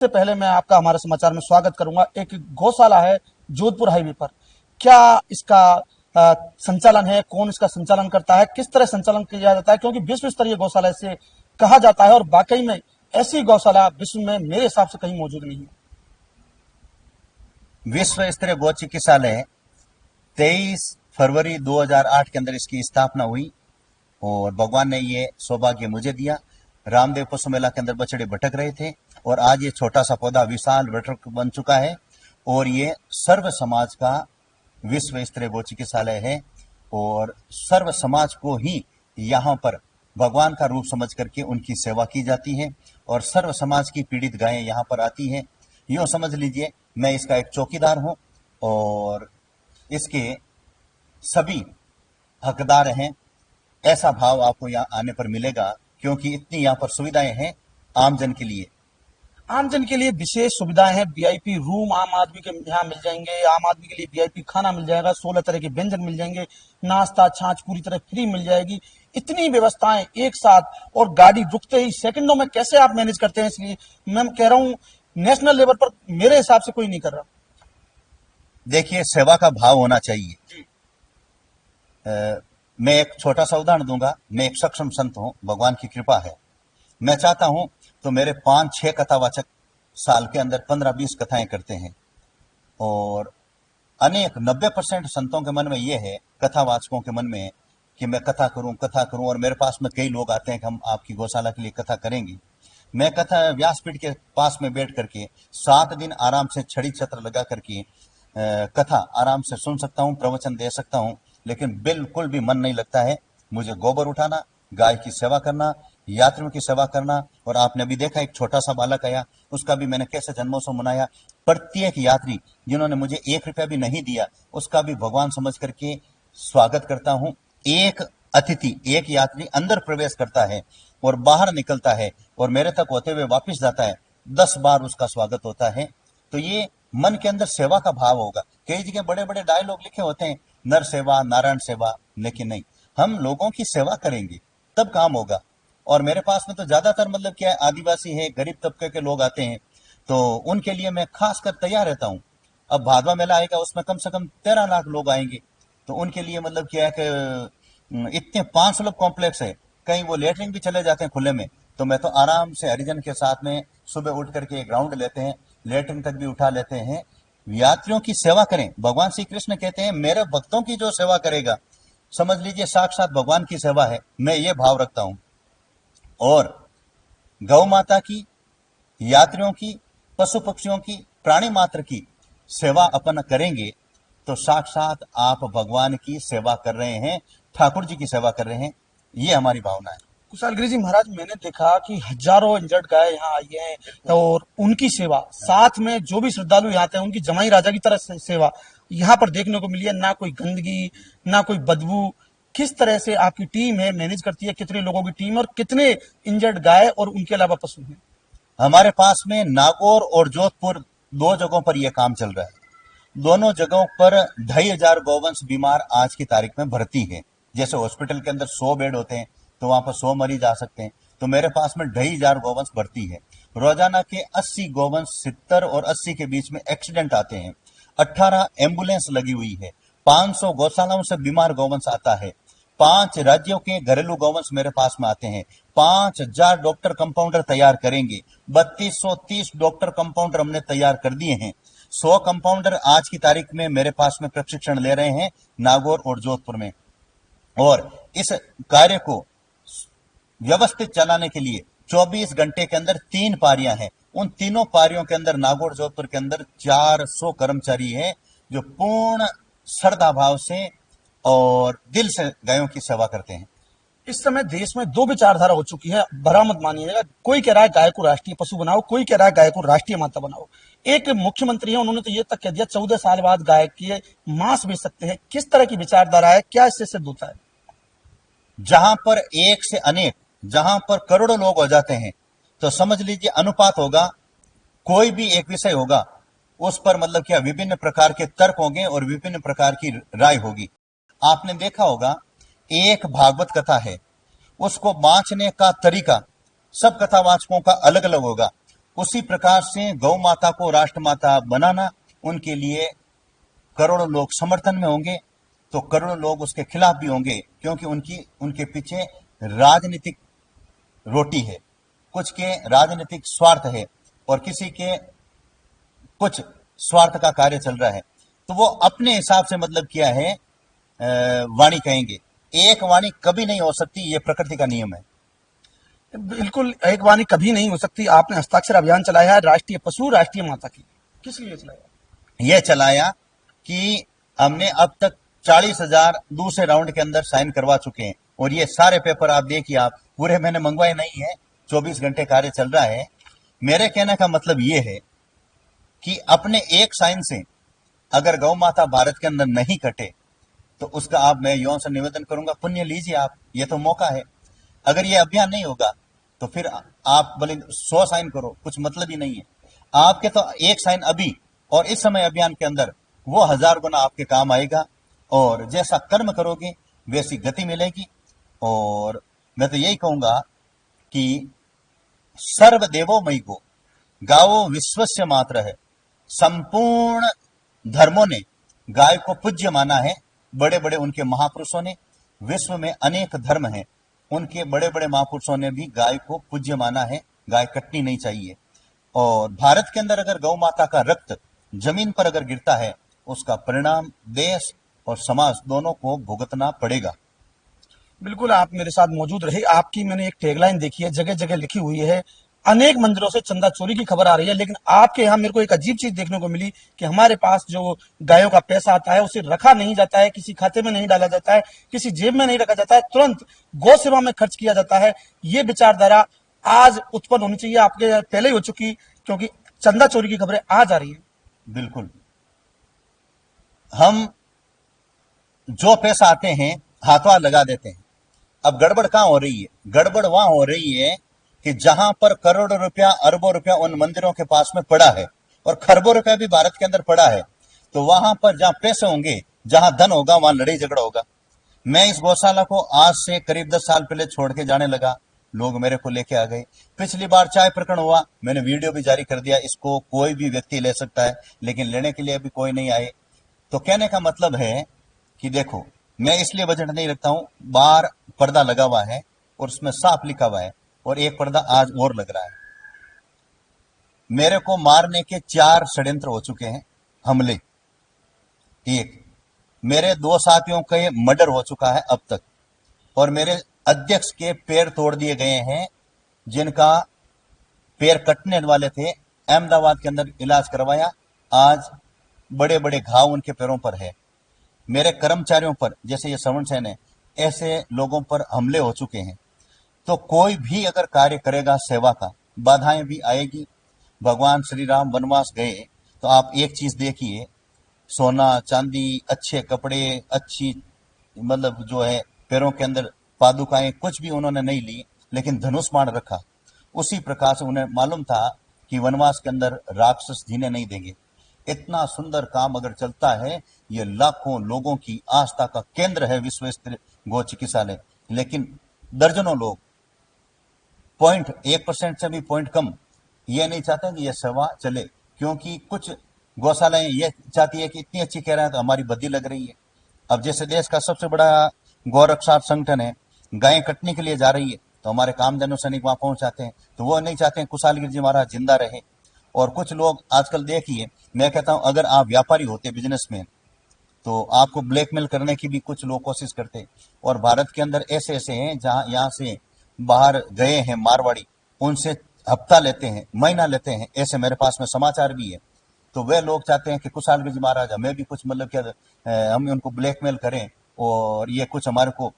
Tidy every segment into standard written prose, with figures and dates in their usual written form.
सबसे पहले मैं आपका हमारे समाचार में स्वागत करूंगा। एक गौशाला है जोधपुर हाईवे पर। क्या इसका संचालन है, कौन इसका संचालन करता है, किस तरह संचालन किया जाता है? क्योंकि विश्व स्तरीय गौशाला इसे कहा जाता है और वाकई में ऐसी गौशाला विश्व में मेरे हिसाब से कहीं मौजूद नहीं है। विश्व स्तरीय गौ चिकित्सालय 23 फरवरी 2008 के अंदर इसकी स्थापना हुई और भगवान ने ये सौभाग्य मुझे दिया। रामदेव पशु मेला के अंदर बछड़े भटक रहे थे और आज ये छोटा सा पौधा विशाल वृक्ष बन चुका है और ये सर्व समाज का विश्व स्तरीय गौ चिकित्सालय है और सर्व समाज को ही यहाँ पर भगवान का रूप समझ करके उनकी सेवा की जाती है और सर्व समाज की पीड़ित गायें यहाँ पर आती हैं। यूँ समझ लीजिए मैं इसका एक चौकीदार हूँ और इसके सभी हकदार हैं। ऐसा भाव आपको यहाँ आने पर मिलेगा क्योंकि इतनी यहाँ पर सुविधाएं हैं आमजन के लिए। आमजन के लिए विशेष सुविधाएं हैं। वीआईपी रूम आम आदमी के यहाँ मिल जाएंगे, आम आदमी के लिए वीआईपी खाना मिल जाएगा, 16 तरह के व्यंजन मिल जाएंगे, नाश्ता छाछ पूरी तरह फ्री मिल जाएगी। इतनी व्यवस्थाएं एक साथ और गाड़ी रुकते ही सेकंडों में कैसे आप मैनेज करते हैं? इसलिए मैं कह रहा हूँ नेशनल लेवल पर मेरे हिसाब से कोई नहीं कर रहा। देखिए सेवा का भाव होना चाहिए। मैं एक छोटा सा उदाहरण दूंगा। मैं एक सक्षम संत हूं, भगवान की कृपा है। मैं चाहता हूं तो मेरे 5-6 कथावाचक साल के अंदर 15-20 कथाएं करते हैं और अनेक 90% संतों के मन में यह है, कथावाचकों के मन में है कि मैं कथा करूं और मेरे पास में कई लोग आते हैं कि हम आपकी गौशाला के लिए कथा करेंगे। मैं कथा व्यासपीठ के पास में बैठ करके 7 दिन आराम से छड़ी छत्र लगा करके कथा आराम से सुन सकता हूं, प्रवचन दे सकता हूं, लेकिन बिल्कुल भी मन नहीं लगता है मुझे गोबर उठाना, गाय की सेवा करना, यात्रियों की सेवा करना। और आपने अभी देखा एक छोटा सा बालक आया, उसका भी मैंने कैसे जन्मोत्सव मनाया। प्रत्येक यात्री जिन्होंने मुझे 1 रुपया भी नहीं दिया उसका भी भगवान समझ करके स्वागत करता हूं। एक अतिथि, एक यात्री अंदर प्रवेश करता है और बाहर निकलता है और मेरे तक होते हुए वापस जाता है, 10 बार उसका स्वागत होता है। तो ये मन के अंदर सेवा का भाव होगा। कई जगह बड़े बड़े डायलॉग लिखे होते हैं, नर सेवा नारायण सेवा, लेकिन नहीं, हम लोगों की सेवा करेंगे तब काम होगा। और मेरे पास में तो ज्यादातर मतलब क्या है, आदिवासी है, गरीब तबके के लोग आते हैं, तो उनके लिए मैं खास कर तैयार रहता हूं। अब भादवा मेला आएगा, उसमें कम से कम 13 लाख लोग आएंगे, तो उनके लिए मतलब क्या है कि इतने 5 लोग कॉम्प्लेक्स है, कहीं वो लेटरिन भी चले जाते हैं खुले में, तो मैं तो आराम से हरिजन के साथ में सुबह उठ करके एक राउंड लेते हैं, लेटरिन तक भी उठा लेते हैं। यात्रियों की सेवा करें। भगवान श्री कृष्ण कहते हैं मेरे भक्तों की जो सेवा करेगा, समझ लीजिए साक्षात भगवान की सेवा है। मैं ये भाव रखता हूं और गौ माता की, यात्रियों की, पशु पक्षियों की, प्राणी मात्र की सेवा अपन करेंगे तो साक्षात आप भगवान की सेवा कर रहे हैं, ठाकुर जी की सेवा कर रहे हैं। ये हमारी भावना है। कुशालगिरी जी महाराज, मैंने देखा कि हजारों इंजर्ड गाय यहाँ आई हैं और उनकी सेवा, साथ में जो भी श्रद्धालु यहाँ आते हैं उनकी जमाई राजा की तरह सेवा यहाँ पर देखने को मिली है। ना कोई गंदगी, ना कोई बदबू। किस तरह से आपकी टीम है, मैनेज करती है? कितने लोगों की टीम और कितने इंजर्ड गाय और उनके अलावा पशु हैं? हमारे पास में नागौर और जोधपुर 2 जगहों पर यह काम चल रहा है। दोनों जगहों पर 2500 गौवंश बीमार आज की तारीख में भर्ती है। जैसे हॉस्पिटल के अंदर 100 बेड होते हैं तो वहां पर 100 मरीज आ सकते हैं, तो मेरे पास में 2500 गौवंश भर्ती है। रोजाना के 80 गौवंश 70 और 80 के बीच में एक्सीडेंट आते हैं। 18 एम्बुलेंस लगी हुई है। 500 गौशालाओं से बीमार गौवंश आता है। 5 राज्यों के घरेलू गौवंश मेरे पास में आते हैं। 5000 डॉक्टर कंपाउंडर तैयार करेंगे। 3230 डॉक्टर कंपाउंडर हमने तैयार कर दिए हैं। 100 कंपाउंडर आज की तारीख में मेरे पास में प्रशिक्षण ले रहे हैं नागौर और जोधपुर में। और इस कार्य को व्यवस्थित चलाने के लिए 24 घंटे के अंदर 3 पारियां हैं। उन तीनों पारियों के अंदर नागौर जोधपुर के अंदर 400 कर्मचारी हैं जो पूर्ण श्रद्धा भाव से और दिल से गायों की सेवा करते हैं। इस समय देश में 2 विचारधारा हो चुकी है, भरा मत मानिएगा। कोई कह रहा है गाय को राष्ट्रीय पशु बनाओ, कोई कह रहा है गाय को राष्ट्रीय माता बनाओ। एक मुख्यमंत्री है, उन्होंने तो ये तक कह दिया 14 साल बाद गाय के मांस बेच सकते हैं। किस तरह की विचारधारा है, क्या इससे सिद्ध होता है? जहां पर एक से अनेक, जहां पर करोड़ों लोग हो जाते हैं तो समझ लीजिए अनुपात होगा, कोई भी एक विषय होगा उस पर मतलब क्या विभिन्न प्रकार के तर्क होंगे और विभिन्न प्रकार की राय होगी। आपने देखा होगा एक भागवत कथा है, उसको बांचने का तरीका सब कथावाचकों का अलग अलग होगा। उसी प्रकार से गौ माता को राष्ट्रमाता बनाना, उनके लिए करोड़ों लोग समर्थन में होंगे तो करोड़ों लोग उसके खिलाफ भी होंगे, क्योंकि उनके पीछे राजनीतिक रोटी है, कुछ के राजनीतिक स्वार्थ है और किसी के कुछ स्वार्थ का कार्य चल रहा है। तो वो अपने हिसाब से मतलब किया है, वाणी कहेंगे। एक वाणी कभी नहीं हो सकती, ये प्रकृति का नियम है। बिल्कुल एक वाणी कभी नहीं हो सकती। आपने हस्ताक्षर अभियान चलाया है राष्ट्रीय पशु राष्ट्रीय माता की, किस लिए चलाया? यह चलाया कि हमने अब तक 40,000 दूसरे राउंड के अंदर साइन करवा चुके हैं और ये सारे पेपर आप देखिए, आप पूरे मैंने मंगवाए नहीं है, 24 घंटे कार्य चल रहा है। मेरे कहने का मतलब ये है कि अपने एक साइन से अगर गौ माता भारत के अंदर नहीं कटे तो उसका आप, मैं यौन से निवेदन करूंगा, पुण्य लीजिए आप, ये तो मौका है। अगर ये अभियान नहीं होगा तो फिर आप भले 100 साइन करो, कुछ मतलब ही नहीं है। आपके तो एक साइन अभी और इस समय अभियान के अंदर वो 1000 गुना आपके काम आएगा और जैसा कर्म करोगे वैसी गति मिलेगी। और मैं तो यही कहूंगा कि सर्वदेवो मयि गो, गावो विश्वस्य मात्र है। संपूर्ण धर्मों ने गाय को पूज्य माना है, बड़े बड़े उनके महापुरुषों ने, विश्व में अनेक धर्म हैं, उनके बड़े बड़े महापुरुषों ने भी गाय को पूज्य माना है। गाय कटनी नहीं चाहिए। और भारत के अंदर अगर गौ माता का रक्त जमीन पर अगर गिरता है, उसका परिणाम देश और समाज दोनों को भुगतना पड़ेगा। बिल्कुल आप मेरे साथ मौजूद रहे। आपकी मैंने एक टैगलाइन देखी है, जगह जगह लिखी हुई है, अनेक मंदिरों से चंदा चोरी की खबर आ रही है, लेकिन आपके यहाँ मेरे को एक अजीब चीज देखने को मिली कि हमारे पास जो गायों का पैसा आता है उसे रखा नहीं जाता है, किसी खाते में नहीं डाला जाता है, किसी जेब में नहीं रखा जाता है, तुरंत गौ सेवा में खर्च किया जाता है। ये विचारधारा आज उत्पन्न होनी चाहिए, आपके पहले ही हो चुकी, क्योंकि चंदा चोरी की खबरें आज आ रही है। बिल्कुल, हम जो पैसा आते हैं हाथों हाथ लगा देते हैं। अब गड़बड़ कहां हो रही है? गड़बड़ वहां हो रही है कि जहां पर करोड़ों रुपया, अरबों रुपया उन मंदिरों के पास में पड़ा है और खरबों रुपया भी भारत के अंदर पड़ा है, तो वहां पर जहां पैसे होंगे, जहां धन होगा, वहां लड़ाई झगड़ा होगा। मैं इस गौशाला को आज से करीब 10 साल पहले छोड़ के जाने लगा, लोग मेरे को लेके आ गए। पिछली बार चाय प्रकरण हुआ, मैंने वीडियो भी जारी कर दिया, इसको कोई भी व्यक्ति ले सकता है, लेकिन लेने के लिए अभी कोई नहीं आए। तो कहने का मतलब है कि देखो, मैं इसलिए बजट नहीं रखता हूं, बाहर पर्दा लगा हुआ है और उसमें साफ लिखा हुआ है और एक पर्दा आज और लग रहा है। मेरे को मारने के 4 षड्यंत्र हो चुके हैं, हमले। एक, मेरे 2 साथियों का मर्डर हो चुका है अब तक, और मेरे अध्यक्ष के पैर तोड़ दिए गए हैं, जिनका पैर कटने वाले थे, अहमदाबाद के अंदर इलाज करवाया, आज बड़े बड़े घाव उनके पैरों पर है। मेरे कर्मचारियों पर, जैसे ये श्रवण सेन है, ऐसे लोगों पर हमले हो चुके हैं। तो कोई भी अगर कार्य करेगा सेवा का, बाधाएं भी आएगी। भगवान श्री राम वनवास गए तो आप एक चीज देखिए, सोना चांदी, अच्छे कपड़े, अच्छी मतलब जो है पैरों के अंदर पादुकाएं, कुछ भी उन्होंने नहीं ली, लेकिन धनुष बाण रखा। उसी प्रकार से उन्हें मालूम था कि वनवास के अंदर राक्षस जीने नहीं देंगे। इतना सुंदर काम अगर चलता है, ये लाखों लोगों की आस्था का केंद्र है विश्व स्तरीय गौ चिकित्सालय, लेकिन दर्जनों लोग 0.1% से भी पॉइंट कम ये नहीं चाहते कि यह सेवा चले, क्योंकि कुछ गौशालाएं ये चाहती है कि इतनी अच्छी कह रहे हैं तो हमारी बदी लग रही है। अब जैसे देश का सबसे बड़ा गौरक्षा संगठन है, गायें कटने के लिए जा रही है तो हमारे कामधेनु सैनिक वहां पहुंच जाते हैं, तो वो नहीं चाहते हैं कुशालगिरी जी महाराज जिंदा रहे। और कुछ लोग आजकल देखिए, मैं कहता हूं अगर आप व्यापारी होते, बिजनेसमैन, तो आपको ब्लैकमेल करने की भी कुछ लोग कोशिश करते। और भारत के अंदर ऐसे ऐसे हैं जहां यहाँ से बाहर गए हैं मारवाड़ी, उनसे हफ्ता लेते हैं, महीना लेते हैं, ऐसे मेरे पास में समाचार भी है। तो वे लोग चाहते हैं कि कुशालगिरी जी महाराज हमें भी कुछ मतलब क्या, हम उनको ब्लैकमेल करें और ये कुछ हमारे को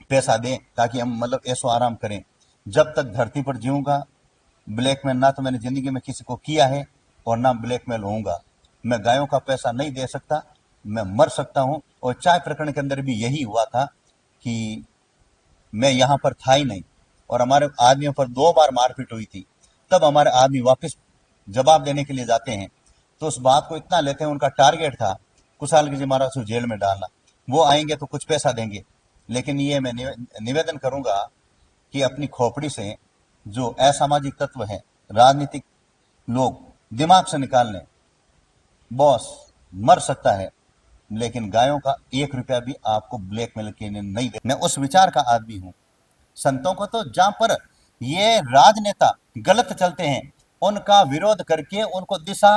पैसा दें ताकि हम मतलब ऐसो आराम करें। जब तक धरती पर जीऊंगा, ब्लैकमेल ना तो मैंने जिंदगी में किसी को किया है और ना ब्लैकमेल होऊंगा। मैं गायों का पैसा नहीं दे सकता, मैं मर सकता हूं। और चाय प्रकरण के अंदर भी यही हुआ था कि मैं यहां पर था ही नहीं और हमारे आदमियों पर 2 बार मारपीट हुई थी। तब हमारे आदमी वापस जवाब देने के लिए जाते हैं तो उस बात को इतना लेते हैं, उनका टारगेट था कुशालगिरी जी महाराज को जेल में डालना। वो आएंगे तो कुछ पैसा देंगे, लेकिन ये मैं निवेदन करूंगा कि अपनी खोपड़ी से जो असामाजिक तत्व है, राजनीतिक लोग दिमाग से निकाल लें, बॉस मर सकता है लेकिन गायों का 1 रुपया भी आपको ब्लैकमेल के लिए नहीं दे। मैं उस विचार का आदमी हूं। संतों को तो जहां पर ये राजनेता गलत चलते हैं उनका विरोध करके उनको दिशा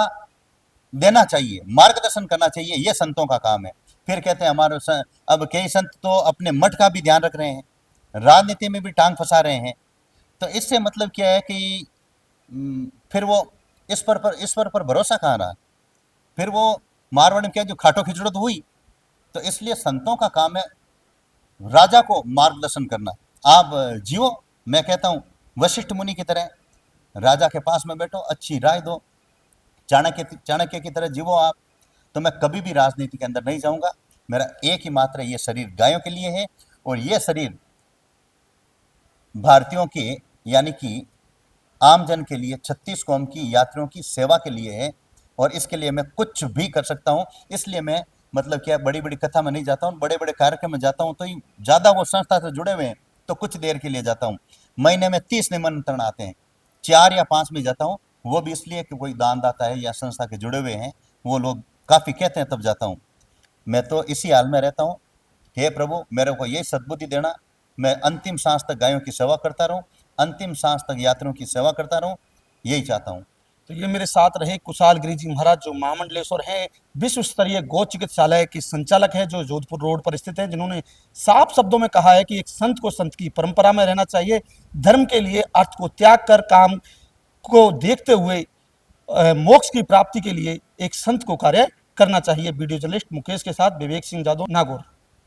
देना चाहिए, मार्गदर्शन करना चाहिए, ये संतों का काम है। फिर कहते हैं अब कई संत तो अपने मठ का भी ध्यान रख रहे हैं, राजनीति में भी टांग फंसा रहे हैं। तो इससे मतलब क्या है कि फिर वो ईश्वर पर भरोसा कहाँ रहा। फिर वो मारवाड़ में क्या जो खाटो खिचड़ो तो हुई। तो इसलिए संतों का काम है राजा को मार्गदर्शन करना। आप जियो, मैं कहता हूं वशिष्ठ मुनि की तरह राजा के पास में बैठो, अच्छी राय दो, चाणक्य की तरह जीवो आप। तो मैं कभी भी राजनीति के अंदर नहीं जाऊंगा। मेरा एक ही मात्र ये शरीर गायों के लिए है और ये शरीर भारतीयों के यानी कि आमजन के लिए, 36 कौम की यात्रियों की सेवा के लिए है और इसके लिए मैं कुछ भी कर सकता हूं। इसलिए मैं मतलब क्या बड़ी बड़ी कथा में नहीं जाता हूं, बड़े बड़े कार्यक्रम में जाता हूं तो ज्यादा वो संस्था से जुड़े हुए हैं तो कुछ देर के लिए जाता हूं। महीने में 30 निमंत्रण आते हैं, 4 या 5 में जाता हूं, वो भी इसलिए कि कोई दानदाता है या संस्था के जुड़े हुए हैं, वो लोग काफी कहते हैं तब जाता हूं। मैं तो इसी हाल में रहता हूं, हे प्रभु मेरे को यही सद्बुद्धि देना, मैं अंतिम सांस तक गायों की सेवा करता रहूं, अंतिम सांस तक यात्रियों की सेवा करता रहूं, यही चाहता हूं। तो ये मेरे साथ रहे कुशाल गिरी जी महाराज, जो महामंडलेश्वर हैं, विश्व स्तरीय गौ चिकित्सालय के संचालक है, जो जोधपुर रोड पर स्थित है, जिन्होंने साफ शब्दों में कहा है कि एक संत को संत की परंपरा में रहना चाहिए, धर्म के लिए अर्थ को त्याग कर काम को देखते हुए मोक्ष की प्राप्ति के लिए एक संत को कार्य करना चाहिए। वीडियो जर्नलिस्ट मुकेश के साथ विवेक सिंह जादव, नागौर।